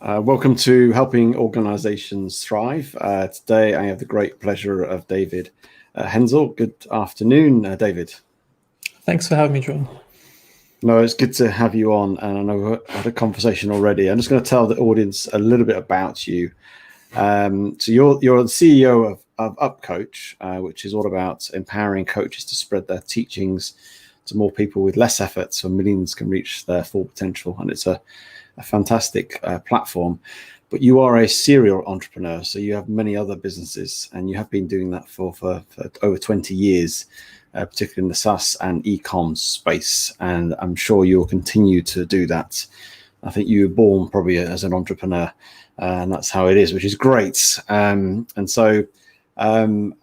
Welcome to Helping Organizations Thrive. Today I have the great pleasure of David Henzel. Good afternoon, David. Thanks for having me, John. No, it's good to have you on, and I know we had a conversation already. I'm just going to tell the audience a little bit about you. So you're the CEO of AppCoach, which is all about empowering coaches to spread their teachings to more people with less effort, so millions can reach their full potential. And it's a fantastic platform. But you are a serial entrepreneur, so you have many other businesses, and you have been doing that for over 20 years. Particularly in the SaaS and e-com space, and I'm sure you'll continue to do that. I think you were born probably as an entrepreneur, and that's how it is, which is great. And so,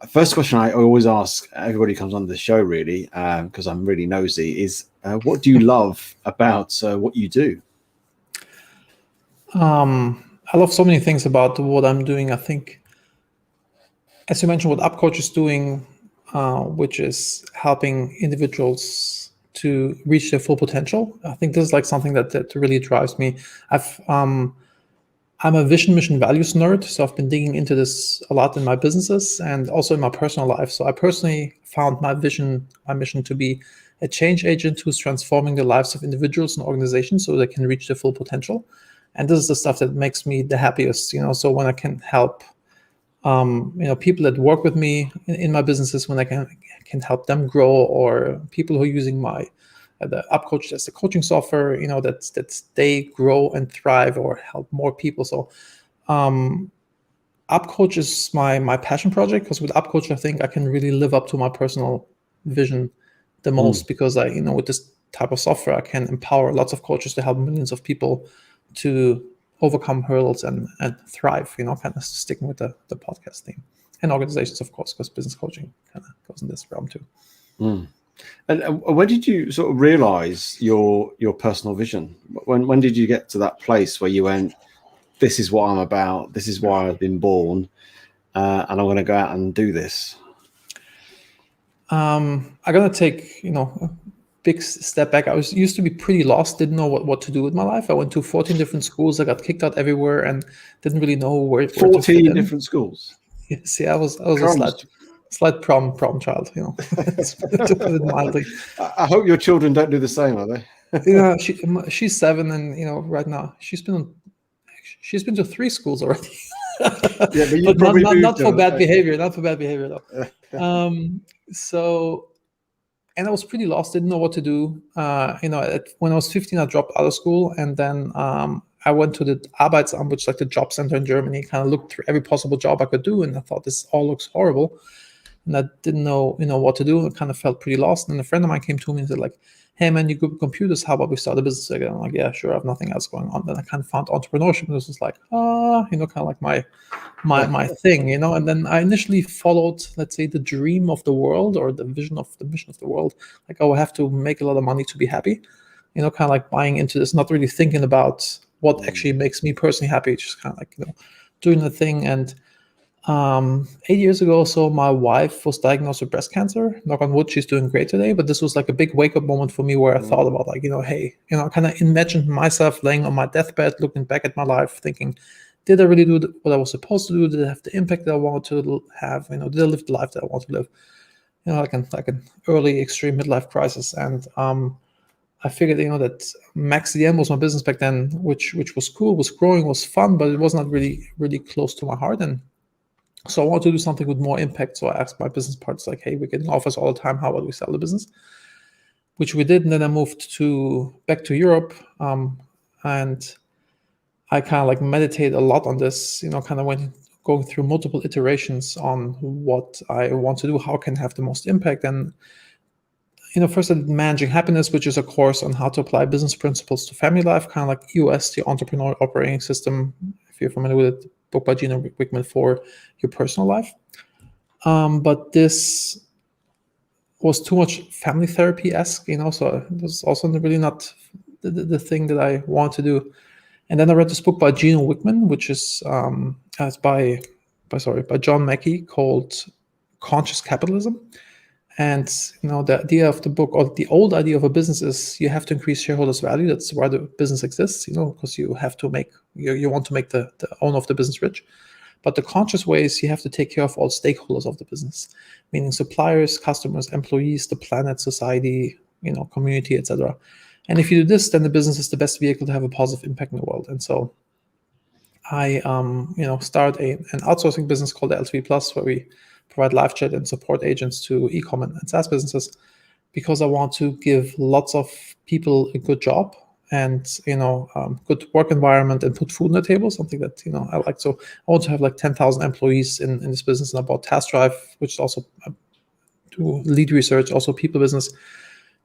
first question I always ask everybody who comes on the show, really, because I'm really nosy, is what do you love about what you do? I love so many things about what I'm doing. I think, as you mentioned, what AppCoach is doing, which is helping individuals to reach their full potential. I think this is like something that really drives me. I'm a vision, mission, values nerd, so I've been digging into this a lot in my businesses and also in my personal life. So I personally found my vision, my mission to be a change agent who's transforming the lives of individuals and organizations so they can reach their full potential. And this is the stuff that makes me the happiest, So when I can help people that work with me in my businesses, when I can help them grow, or people who are using the AppCoach as the coaching software, that they grow and thrive or help more people. So AppCoach is my passion project, because with AppCoach, I think I can really live up to my personal vision the most, because with this type of software, I can empower lots of coaches to help millions of people to overcome hurdles and thrive, kind of sticking with the podcast theme. And organizations, of course, because business coaching kind of goes in this realm too. And when did you sort of realize your personal vision? When did you get to that place where you went, this is what I'm about, this is why I've been born, and I'm going to go out and do this? I'm going to take, big step back. I used to be pretty lost, didn't know what to do with my life. I went to 14 different schools. I got kicked out everywhere and didn't really know where 14 different schools? Yes, yeah, I was a slight problem child, to put it mildly. I hope your children don't do the same, are they? She's 7, and right now she's been to 3 schools already. Yeah, but not for bad behavior. Not for bad behavior though. And I was pretty lost, didn't know what to do. When I was 15, I dropped out of school, and then I went to the Arbeitsamt, which is like the job center in Germany, kind of looked through every possible job I could do, and I thought, this all looks horrible. And I didn't know, what to do. I kind of felt pretty lost. And a friend of mine came to me and said, like, hey man, you're good with computers, how about we start a business again? I'm like, yeah, sure, I have nothing else going on. Then I kind of found entrepreneurship, and this was like, kind of like my thing, And then I initially followed, let's say, the dream of the world, or the mission of the world. Like, I have to make a lot of money to be happy, kind of like buying into this, not really thinking about what actually makes me personally happy, just kind of like, doing the thing. And 8 years ago, so my wife was diagnosed with breast cancer. Knock on wood, she's doing great today. But this was like a big wake-up moment for me, where I thought about, like, hey, I kind of imagined myself laying on my deathbed, looking back at my life, thinking, did I really do what I was supposed to do? Did I have the impact that I wanted to have? Did I live the life that I want to live? Like an early extreme midlife crisis. And I figured, that Max DM was my business back then, which was cool, was growing, was fun, but it was not really, really close to my heart. And so I wanted to do something with more impact. So I asked my business partners, like, hey, we're getting offers all the time. How about we sell the business? Which we did. And then I moved back to Europe. And I kind of like meditate a lot on this, kind of going through multiple iterations on what I want to do, how can I have the most impact. And, first I did Managing Happiness, which is a course on how to apply business principles to family life, kind of like EOS, the Entrepreneur Operating System, if you're familiar with it, book by Gino Wickman, for your personal life. But this was too much family therapy-esque, so it was also really not the thing that I want to do. And then I read this book by Gino Wickman, which is by John Mackey, called Conscious Capitalism. And the idea of the book, or the old idea of a business, is you have to increase shareholders' value. That's why the business exists, because you have to make you want to make the owner of the business rich. But the conscious way is you have to take care of all stakeholders of the business, meaning suppliers, customers, employees, the planet, society, community, etc. And if you do this, then the business is the best vehicle to have a positive impact in the world. And so I started an outsourcing business called LTV Plus, where we provide live chat and support agents to e-com and SaaS businesses, because I want to give lots of people a good job and good work environment and put food on the table, something that I like. So I want to have like 10,000 employees in this business, and about Task Drive, which is also to lead research, also people business,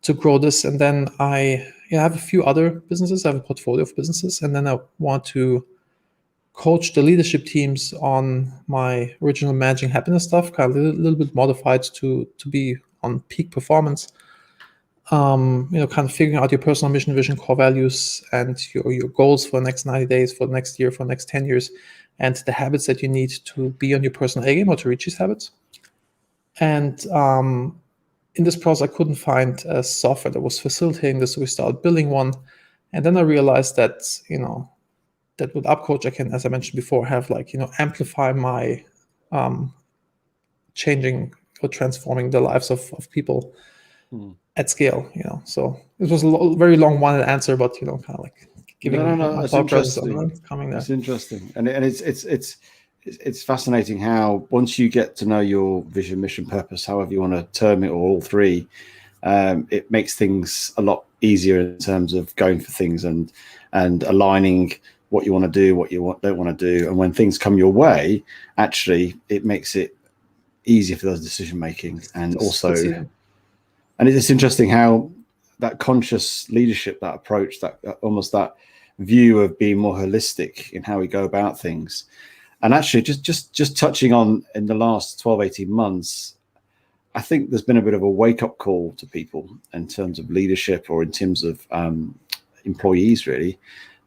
to grow this. And then I have a few other businesses. I have a portfolio of businesses, and then I want to coach the leadership teams on my original Managing Happiness stuff, kind of a little bit modified to be on peak performance. Kind of figuring out your personal mission, vision, core values, and your goals for the next 90 days, for the next year, for the next 10 years, and the habits that you need to be on your personal A game or to reach these habits. And in this process, I couldn't find a software that was facilitating this, so we started building one. And then I realized that, that with AppCoach, I can, as I mentioned before, have amplify my changing or transforming the lives of people at scale. So it was a very long-winded answer, but kind of like giving my thought process on coming there. It's interesting, and it's fascinating how once you get to know your vision, mission, purpose, however you want to term it, or all three, it makes things a lot easier in terms of going for things and aligning what you want to do, what you don't want to do. And when things come your way, actually, it makes it easier for those decision making. And also, and it's interesting how that conscious leadership, that approach, that almost that view of being more holistic in how we go about things. And actually, just touching on in the last 12, 18 months, I think there's been a bit of a wake-up call to people in terms of leadership, or in terms of employees, really,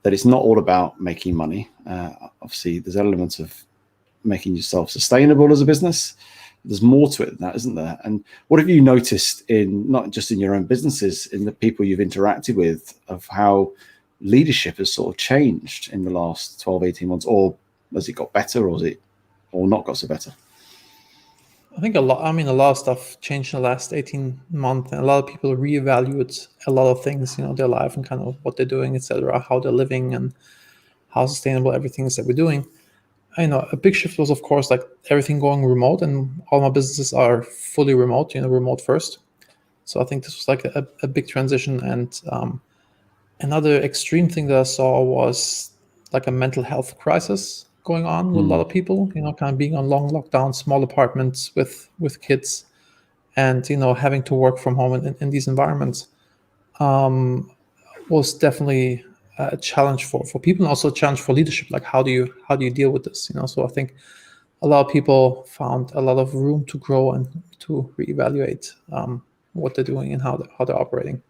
that it's not all about making money. Obviously, there's elements of making yourself sustainable as a business. There's more to it than that, isn't there? And what have you noticed in, not just in your own businesses, in the people you've interacted with, of how leadership has sort of changed in the last 12, 18 months? Or has it got better, or not got so better? I think a lot of stuff changed in the last 18 months, and a lot of people reevaluate a lot of things, their life and kind of what they're doing, etc., how they're living and how sustainable everything is that we're doing. A big shift was, of course, like everything going remote, and all my businesses are fully remote, remote first. So I think this was like a big transition. And another extreme thing that I saw was like a mental health crisis going on with a lot of people, kind of being on long lockdown, small apartments with kids, and having to work from home in these environments was definitely a challenge for people, and also a challenge for leadership. Like how do you deal with this? So I think a lot of people found a lot of room to grow and to reevaluate what they're doing and how they're operating.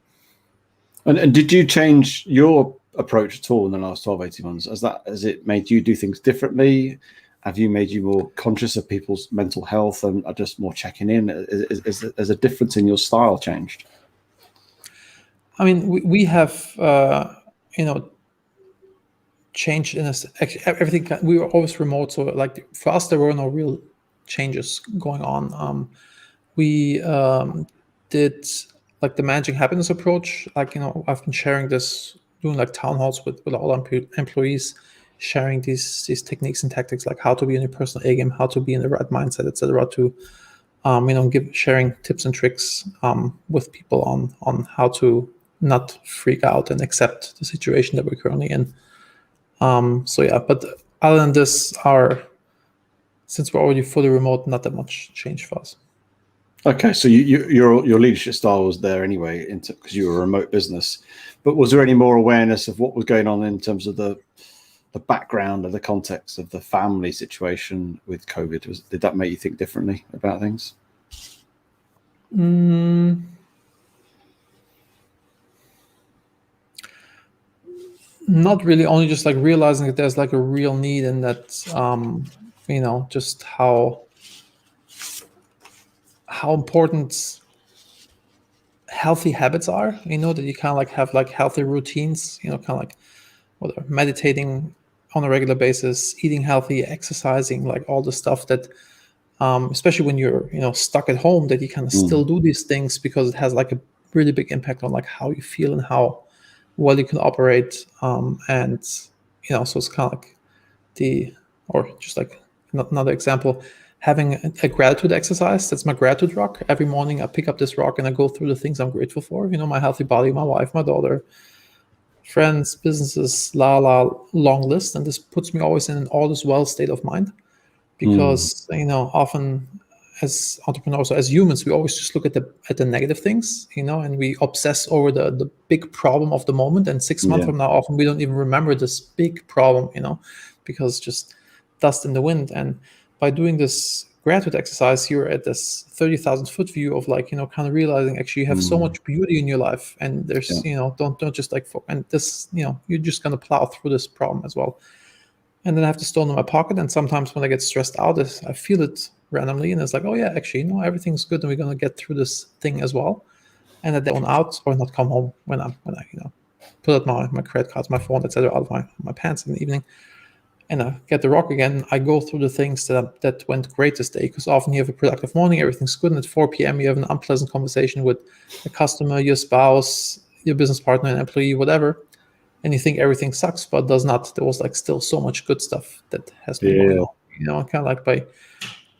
And did you change your approach at all in the last 12, 18 months? Has it made you do things differently? Have you made you more conscious of people's mental health and are just more checking in? Is a difference in your style changed? I mean, we have, changed in everything. We were always remote. So like for us, there were no real changes going on. We did like the Managing Happiness approach. Like, I've been sharing this, doing like town halls with all employees, sharing these techniques and tactics, like how to be in your personal A game, how to be in the right mindset, etc., to sharing tips and tricks with people on how to not freak out and accept the situation that we're currently in. But other than this, since we're already fully remote, not that much change for us. Okay, so your leadership style was there anyway, because you were a remote business. But was there any more awareness of what was going on in terms of the background and the context of the family situation with COVID? Did that make you think differently about things? Not really. Only just like realizing that there's like a real need, and that just how how important healthy habits are, that you kind of like have like healthy routines, kind of like whether meditating on a regular basis, eating healthy, exercising, like all the stuff that, especially when you're, stuck at home, that you kind of still do these things because it has like a really big impact on like how you feel and how well you can operate. And, so it's kind of like or just like another example, having a gratitude exercise. That's my gratitude rock. Every morning I pick up this rock and I go through the things I'm grateful for, my healthy body, my wife, my daughter, friends, businesses, long list. And this puts me always in an all is well state of mind, because often as entrepreneurs or as humans, we always just look at the negative things, and we obsess over the big problem of the moment. And 6 months from now, often we don't even remember this big problem, because just dust in the wind. And by doing this gratitude exercise, you're at this 30,000-foot view of like, kind of realizing actually you have so much beauty in your life, and there's, don't just like, and this, you're just going to plow through this problem as well. And then I have the stone in my pocket. And sometimes when I get stressed out, I feel it randomly, and it's like, oh yeah, actually, everything's good, and we're going to get through this thing as well. And then on out, or not come home when I put out my credit cards, my phone, etc., out of my pants in the evening, and I get the rock again. I go through the things that went great this day, because often you have a productive morning, everything's good, and at 4 p.m. you have an unpleasant conversation with a customer, your spouse, your business partner, an employee, whatever, and you think everything sucks, but does not. There was like still so much good stuff that has been going on. Kind of like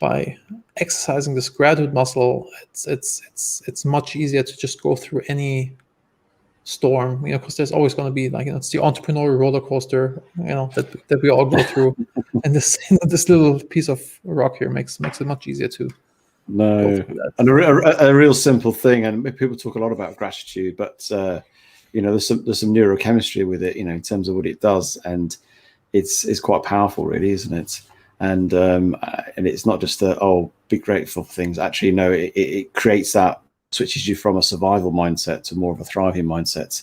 by exercising this gratitude muscle, it's much easier to just go through any storm, because there's always going to be like, it's the entrepreneurial roller coaster, that we all go through. And this this little piece of rock here makes it much easier to go through that. And a real simple thing, and people talk a lot about gratitude, but there's some neurochemistry with it, in terms of what it does, and it's quite powerful, really, isn't it? And it's not just be grateful for things. Actually, no, it creates that, switches you from a survival mindset to more of a thriving mindset.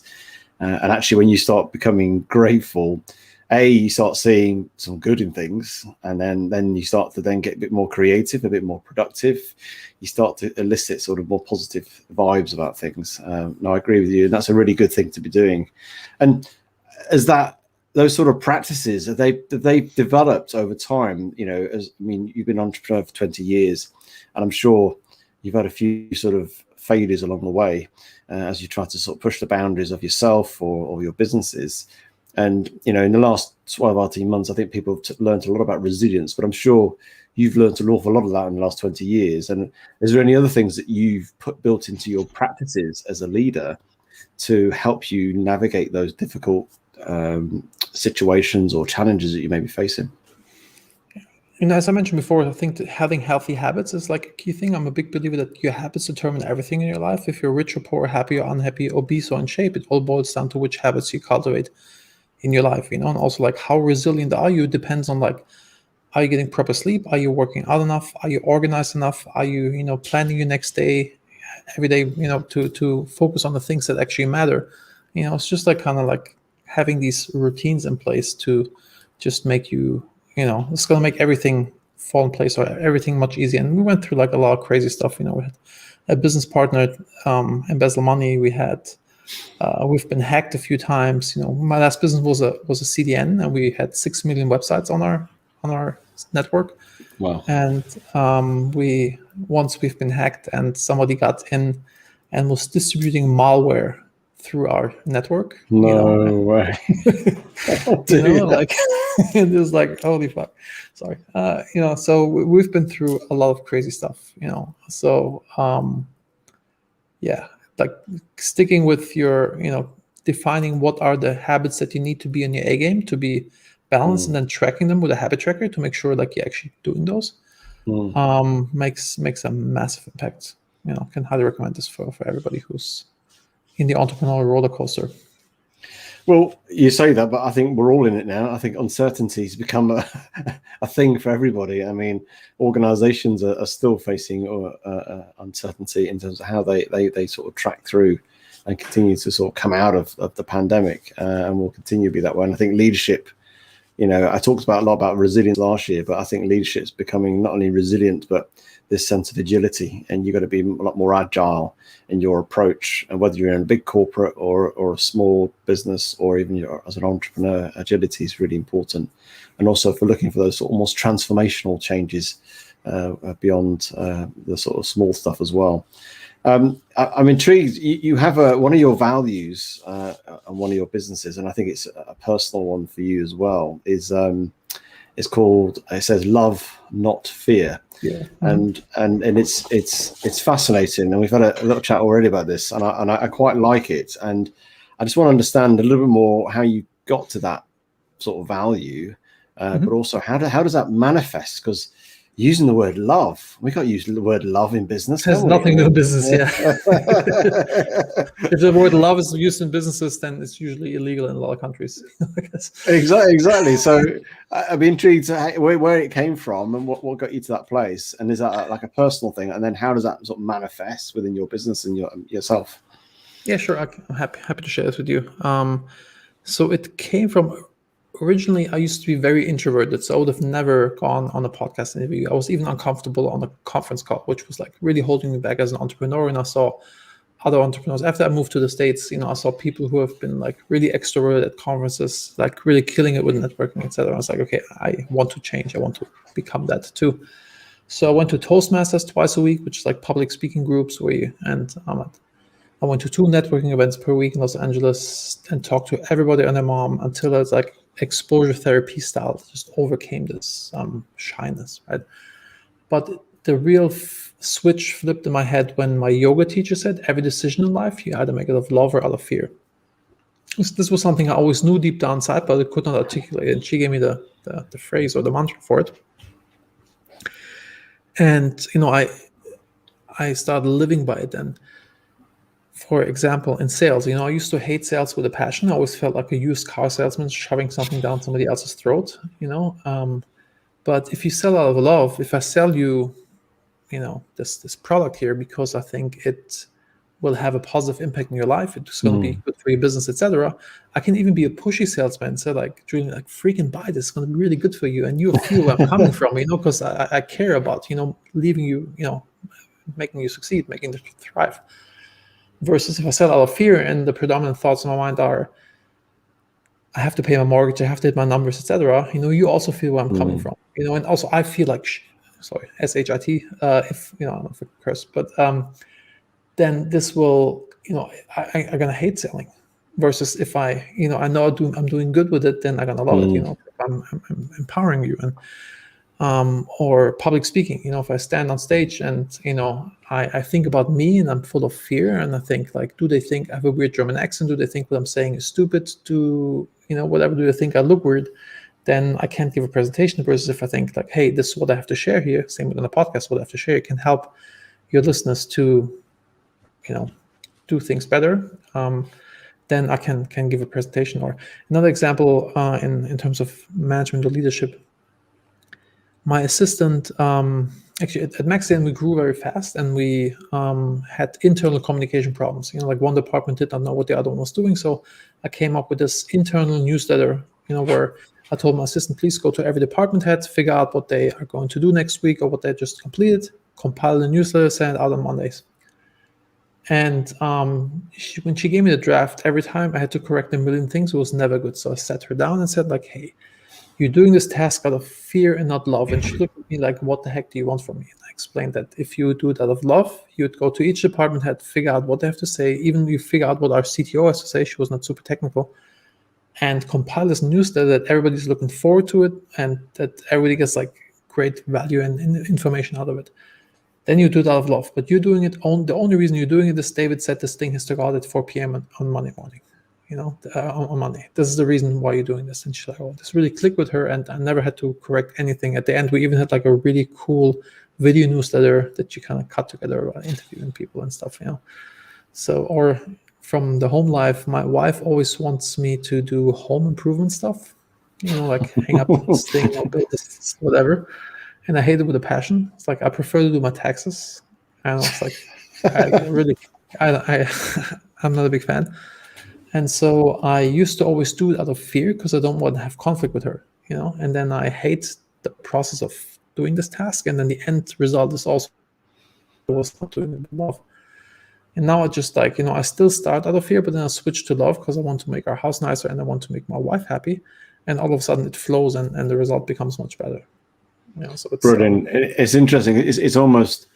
And actually, when you start becoming grateful, you start seeing some good in things, and then you start to then get a bit more creative, a bit more productive. You start to elicit sort of more positive vibes about things. No, I agree with you, and that's a really good thing to be doing. And those sort of practices, they've developed over time. You've been an entrepreneur for 20 years, and I'm sure you've had a few sort of failures along the way as you try to sort of push the boundaries of yourself or your businesses. And, in the last 12, 18 months, I think people have learned a lot about resilience, but I'm sure you've learned an awful lot of that in the last 20 years. And is there any other things that you've built into your practices as a leader to help you navigate those difficult situations or challenges that you may be facing? As I mentioned before, I think that having healthy habits is like a key thing. I'm a big believer that your habits determine everything in your life. If you're rich or poor, happy or unhappy, obese or in shape, it all boils down to which habits you cultivate in your life, and also like how resilient are you depends on like, are you getting proper sleep? Are you working out enough? Are you organized enough? Are you, planning your next day, every day, to focus on the things that actually matter? It's just like kind of like having these routines in place to just make you, it's going to make everything fall in place, or everything much easier. And we went through like a lot of crazy stuff. We had a business partner embezzle money. We've been hacked a few times. My last business was a CDN, and we had 6 million websites on our network. Wow. And we've been hacked, and somebody got in and was distributing malware through our network. No way. Like it was like, holy fuck. Sorry. So we've been through a lot of crazy stuff. So like sticking with your, defining what are the habits that you need to be in your A game to be balanced, and then tracking them with a habit tracker to make sure like you're actually doing those, makes a massive impact. Can highly recommend this for everybody who's in the entrepreneurial roller coaster. Well, you say that, but I think we're all in it now. I think uncertainty has become a thing for everybody. I mean, organizations are still facing uncertainty in terms of how they sort of track through and continue to sort of come out of the pandemic, and will continue to be that way. And I think leadership I talked about a lot about resilience last year, but I think leadership is becoming not only resilient, but this sense of agility, and you've got to be a lot more agile in your approach. And whether you're in a big corporate or a small business, or even as an entrepreneur, agility is really important. And also for looking for those sort of almost transformational changes beyond the sort of small stuff as well. I'm intrigued. You have one of your values on one of your businesses, and I think it's a personal one for you as well. It's called. It says love, not fear. Yeah. And it's fascinating, and we've had a little chat already about this, and I quite like it, and I just want to understand a little bit more how you got to that sort of value, but also how does that manifest? Because using the word love, we can't use the word love in business. It has nothing to do with business, yeah. If the word love is used in businesses, then it's usually illegal in a lot of countries. Exactly. So I'd be intrigued to where it came from and what got you to that place. And is that like a personal thing? And then how does that sort of manifest within your business and yourself? Yeah, sure. I'm happy to share this with you. So it came from, originally, I used to be very introverted, so I would have never gone on a podcast interview. I was even uncomfortable on a conference call, which was like really holding me back as an entrepreneur. And I saw other entrepreneurs. After I moved to the States, I saw people who have been like really extroverted at conferences, like really killing it with networking, etc. I was like, okay, I want to change. I want to become that too. So I went to Toastmasters twice a week, which is like public speaking groups I went to 2 networking events per week in Los Angeles and talked to everybody and their mom until I was like exposure therapy style, just overcame this shyness, right? But the real switch flipped in my head when my yoga teacher said, every decision in life, you either make it out of love or out of fear. This was something I always knew deep down inside, but I could not articulate. And she gave me the phrase or the mantra for it. And, I started living by it then. For example, in sales, I used to hate sales with a passion. I always felt like a used car salesman shoving something down somebody else's throat, But if you sell out of love, if I sell you, this product here because I think it will have a positive impact in your life, it's going to be good for your business, etc. I can even be a pushy salesman, say like, Julian, like freaking buy this, it's going to be really good for you, and you feel where I'm coming from, because I care about, leaving you, making you succeed, making you thrive. Versus if I sell out of fear and the predominant thoughts in my mind are, I have to pay my mortgage, I have to hit my numbers, etc. You also feel where I'm coming from. And also I feel like, sorry, SHIT, if I'm not a curse, but then this will, I'm gonna hate selling. Versus if I know I'm doing good with it, then I'm gonna love it. I'm empowering you. And or public speaking, if I stand on stage and I think about me and I'm full of fear, and I think like, do they think I have a weird German accent? Do they think what I'm saying is stupid? Whatever, do they think I look weird? Then I can't give a presentation. Versus if I think like, hey, this is what I have to share here, same with the podcast, what I have to share, it can help your listeners to do things better, then I can give a presentation. Or another example in terms of management or leadership, my assistant, actually at Maxian, we grew very fast, and we had internal communication problems. Like one department did not know what the other one was doing. So I came up with this internal newsletter, where I told my assistant, please go to every department head, figure out what they are going to do next week or what they just completed, compile the newsletter, send it out on Mondays. And when she gave me the draft, every time I had to correct a million things, it was never good. So I sat her down and said like, hey, you're doing this task out of fear and not love. And she looked at me like, what the heck do you want from me? And I explained that if you do it out of love, you'd go to each department head, figure out what they have to say. Even you figure out what our CTO has to say. She was not super technical. And compile this newsletter that everybody's looking forward to it, and that everybody gets like great value and information out of it. Then you do it out of love. But you're doing it the only reason you're doing it is David said this thing has to go out at 4 p.m. on Monday morning. On Monday. This is the reason why you're doing this. And she's like, oh, this really clicked with her, and I never had to correct anything. At the end, we even had like a really cool video newsletter that you kind of cut together about interviewing people and stuff, So, or from the home life, my wife always wants me to do home improvement stuff, like hang up this thing or build this, whatever. And I hate it with a passion. It's like, I prefer to do my taxes. And it's like, I'm not a big fan. And so I used to always do it out of fear because I don't want to have conflict with her. and then I hate the process of doing this task, and then the end result is also I was not doing it with love. And now I just like, I still start out of fear, but then I switch to love because I want to make our house nicer and I want to make my wife happy. And all of a sudden it flows and the result becomes much better. So it's brilliant. It's interesting. It's almost,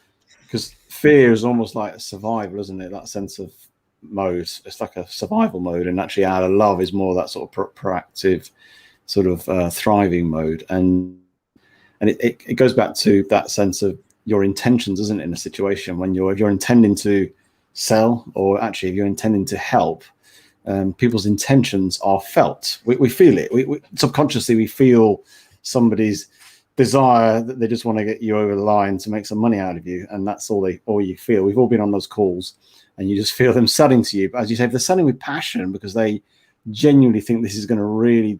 because fear is almost like a survival, isn't it? That sense of mode. It's like a survival mode. And actually out of love is more that sort of proactive sort of thriving mode. And it goes back to that sense of your intentions, isn't it, in a situation when if you're intending to sell, or actually if you're intending to help, people's intentions are felt. We feel it. We subconsciously we feel somebody's desire that they just want to get you over the line to make some money out of you, and that's all you feel. We've all been on those calls, and you just feel them selling to you. But as you say, if they're selling with passion because they genuinely think this is going to really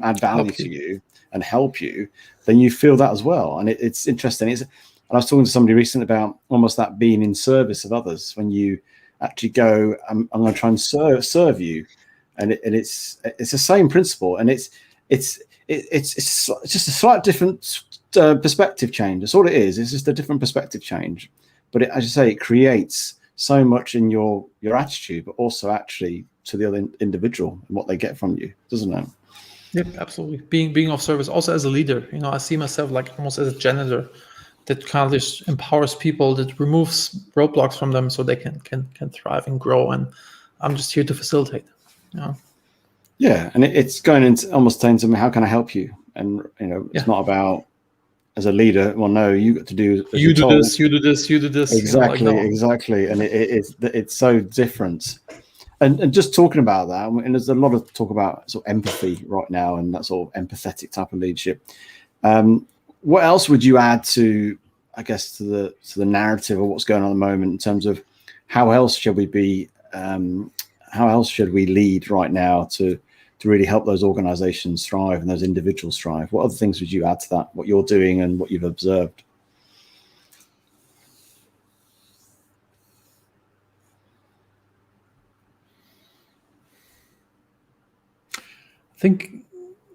add value to you and help you, then you feel that as well. And it's interesting. And I was talking to somebody recently about almost that being in service of others, when you actually go, I'm going to try and serve you, and it's the same principle, and it's just a slight different perspective change. That's all it is. It's just a different perspective change, but as you say, it creates so much in your attitude, but also actually to the other individual and what they get from you, doesn't it? Yep, absolutely. Being of service, also as a leader. I see myself like almost as a janitor that kind of just empowers people, that removes roadblocks from them so they can thrive and grow. And I'm just here to facilitate. Yeah, and it's going into almost saying to me, how can I help you? And it's not about, as a leader, well, no, you got to do you do this, you do this, you do this. Exactly, exactly. And it's so different. And just talking about that, and there's a lot of talk about sort of empathy right now, and that sort of empathetic type of leadership. What else would you add to, I guess, to the narrative of what's going on at the moment in terms of how else should we be, how else should we lead right now to really help those organizations thrive and those individuals thrive? What other things would you add to that, what you're doing and what you've observed? I think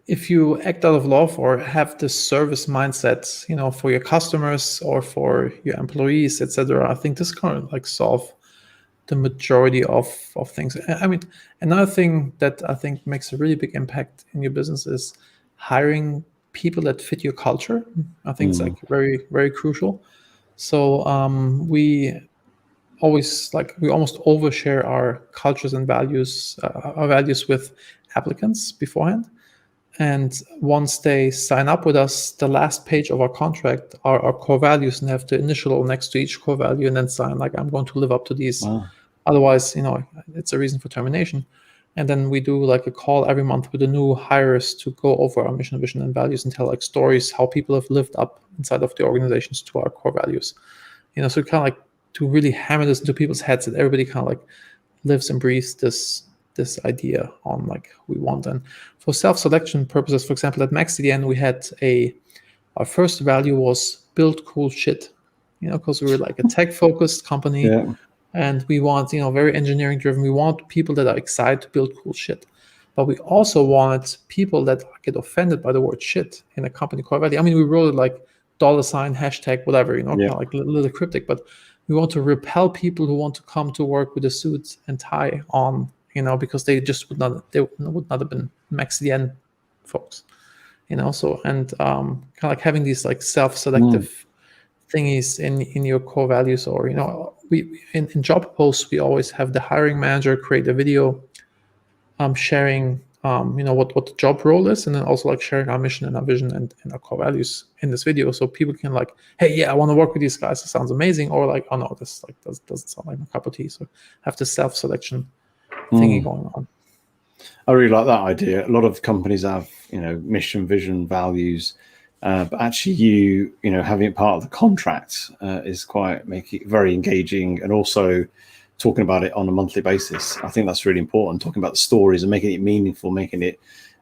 if you act out of love or have this service mindset, for your customers or for your employees, etc., I think this kind of like solve the majority of things. I mean, another thing that I think makes a really big impact in your business is hiring people that fit your culture. I think it's like very, very crucial. So we almost overshare our cultures and values, with applicants beforehand. And once they sign up with us, the last page of our contract are our core values, and have the initial next to each core value, and then sign like, I'm going to live up to these. Wow. Otherwise, it's a reason for termination. And then we do like a call every month with the new hires to go over our mission, vision, and values and tell like stories, how people have lived up inside of the organizations to our core values. So kind of like to really hammer this into people's heads that everybody kind of like lives and breathes this idea on like who we want. And for self-selection purposes, for example, at MaxDDN, we had our first value was build cool shit, because we were like a tech-focused company. Yeah. And we want, very engineering driven. We want people that are excited to build cool shit. But we also wanted people that get offended by the word shit in a company core value. I mean, we wrote it like $, hashtag, whatever, kind of like a little cryptic, but we want to repel people who want to come to work with a suit and tie on, because they just would not have been MaxDDN folks, so, and kind of like having these like self-selective thingies in your core values, or we in job posts we always have the hiring manager create a video sharing what the job role is, and then also like sharing our mission and our vision and our core values in this video, so people can like, hey, yeah, I want to work with these guys, it sounds amazing, or like, oh no, this like doesn't sound like my cup of tea. So have the self-selection thingy going on. I really like that idea. A lot of companies have mission, vision, values, but actually having it part of the contract is making it very engaging, and also talking about it on a monthly basis. I think that's really important, talking about the stories and making it meaningful,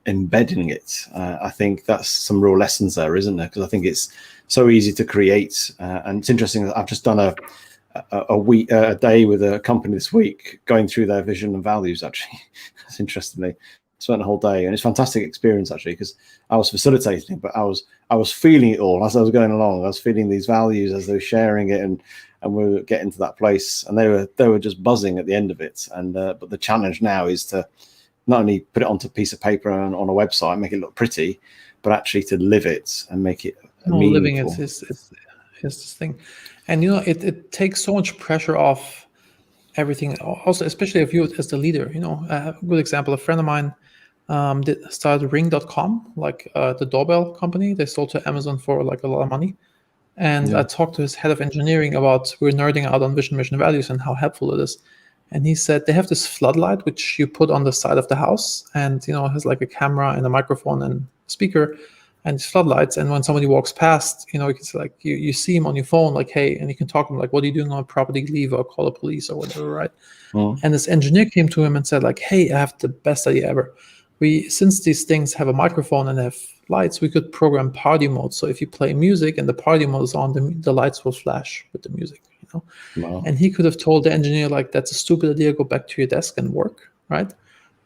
embedding it. I think that's some real lessons there, isn't there? Because I think it's so easy to create, and it's interesting that I've just done a day with a company this week going through their vision and values, actually. That's interestingly. spent the whole day, and it's a fantastic experience actually, because I was facilitating, but I was feeling it all as I was going along. I was feeling these values as they were sharing it, and we were getting to that place, and they were just buzzing at the end of it. And but the challenge now is to not only put it onto a piece of paper and on a website, make it look pretty, but actually to live it and make it meaningful. Living it is this thing, and it takes so much pressure off everything. Also, especially if you as the leader, a good example. A friend of mine started Ring.com, like the doorbell company. They sold to Amazon for like a lot of money. And I talked to his head of engineering about, we're nerding out on vision, mission, values and how helpful it is. And he said they have this floodlight which you put on the side of the house, and it has like a camera and a microphone and speaker and floodlights. And when somebody walks past, it's like you see him on your phone, like, hey, and you can talk to him like, what are you doing on property leave, or call the police or whatever, right? And this engineer came to him and said like, hey, I have the best idea ever. Since these things have a microphone and have lights, we could program party mode. So if you play music and the party mode is on, the lights will flash with the music. Wow. And he could have told the engineer like, that's a stupid idea, go back to your desk and work, right?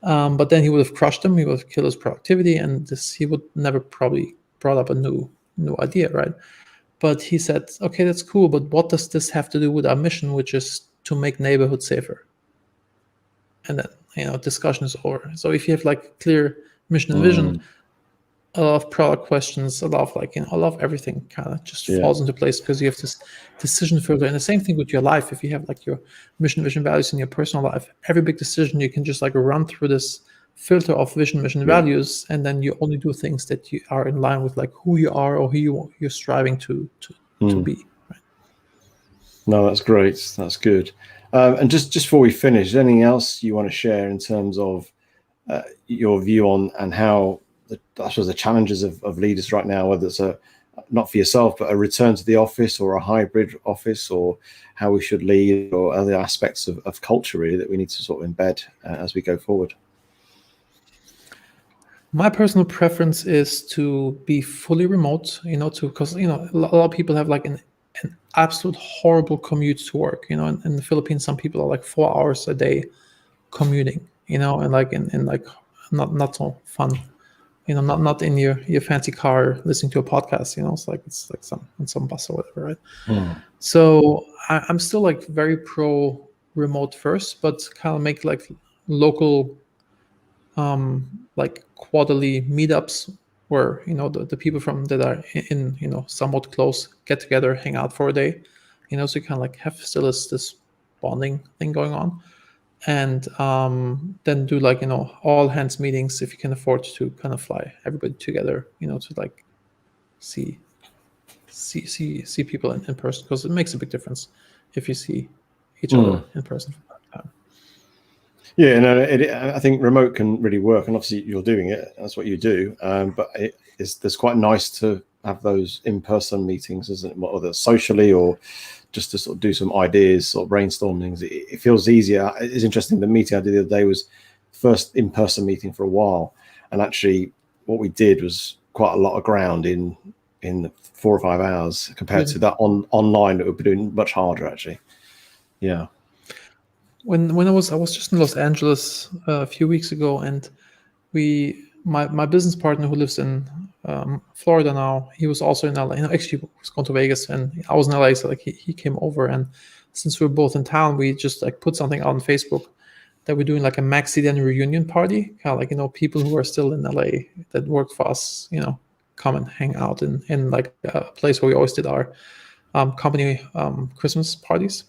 But then he would have crushed him. He would have killed his productivity, and he would never probably brought up a new idea, right? But he said, okay, that's cool, but what does this have to do with our mission, which is to make neighborhoods safer? And then discussion is over. So if you have like clear mission and vision, a lot of product questions, a lot of everything kind of just falls into place, because you have this decision filter. And the same thing with your life. If you have like your mission, vision, values in your personal life, every big decision you can just like run through this filter of vision, mission, values, and then you only do things that you are in line with like who you are or who you're striving to be. Right? No, that's great. That's good. And just before we finish, is there anything else you want to share in terms of your view on and how the challenges of leaders right now, whether it's not for yourself, but a return to the office or a hybrid office, or how we should lead, or other aspects of culture really that we need to sort of embed as we go forward? My personal preference is to be fully remote, because a lot of people have like an absolute horrible commute to work. In the Philippines, some people are like 4 hours a day commuting, and like in like not so fun, not in your fancy car listening to a podcast. It's like some bus or whatever, right? So I'm still like very pro remote first, but kind of make like local like quarterly meetups where the people from that are in somewhat close get together, hang out for a day, so you kind of like have still this bonding thing going on. And then do like all hands meetings if you can afford to kind of fly everybody together, to like see people in person, because it makes a big difference if you see each other in person from time to time. Yeah, no, I think remote can really work, and obviously you're doing it. That's what you do. But it's quite nice to have those in-person meetings, isn't it? Whether socially or just to sort of do some ideas, sort of brainstorming. It feels easier. It's interesting. The meeting I did the other day was the first in-person meeting for a while, and actually, what we did was quite a lot of ground in 4 or 5 hours compared to that online that would be doing much harder actually. Yeah. When I was just in Los Angeles a few weeks ago, and my business partner who lives in Florida now, he was also in LA. Actually, he was going to Vegas, and I was in LA, so like he came over. And since we were both in town, we just like put something out on Facebook that we're doing like a maxi den reunion party, kind of like people who are still in LA that worked for us, come and hang out in like a place where we always did our company Christmas parties.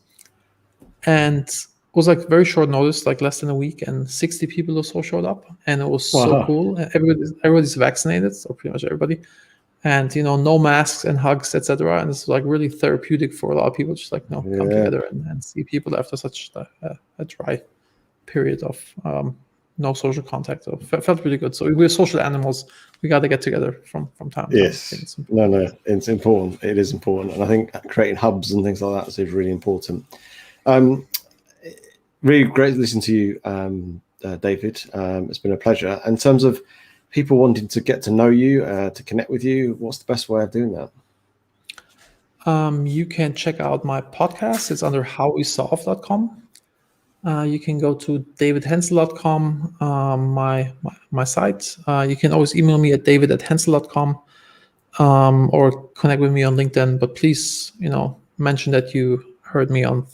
And it was like very short notice, like less than a week, and 60 people or so showed up, and it was so cool. Everybody's vaccinated, so pretty much everybody, and no masks and hugs, etc. And it's like really therapeutic for a lot of people, just like come together and see people after such a dry period of no social contact. So it felt really good. So we're social animals. We got to get together from time to time. Yes, no, it's important. It is important, and I think creating hubs and things like that is really important. Really great to listen to you, David. It's been a pleasure. In terms of people wanting to get to know you, to connect with you, what's the best way of doing that? You can check out my podcast. It's under howwesolve.com. you can go to davidhenzel.com, my site. You can always email me at david@henzel.com, or connect with me on LinkedIn. But please, mention that you heard me on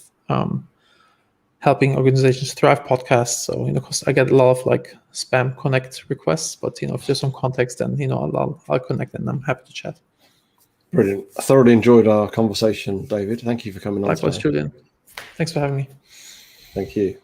Helping Organizations Thrive podcast. So, because I get a lot of spam connect requests, but if there's some context, then I'll connect, and I'm happy to chat. Brilliant. I thoroughly enjoyed our conversation, David. Thank you for coming on. Likewise, today. Julian. Thanks for having me. Thank you.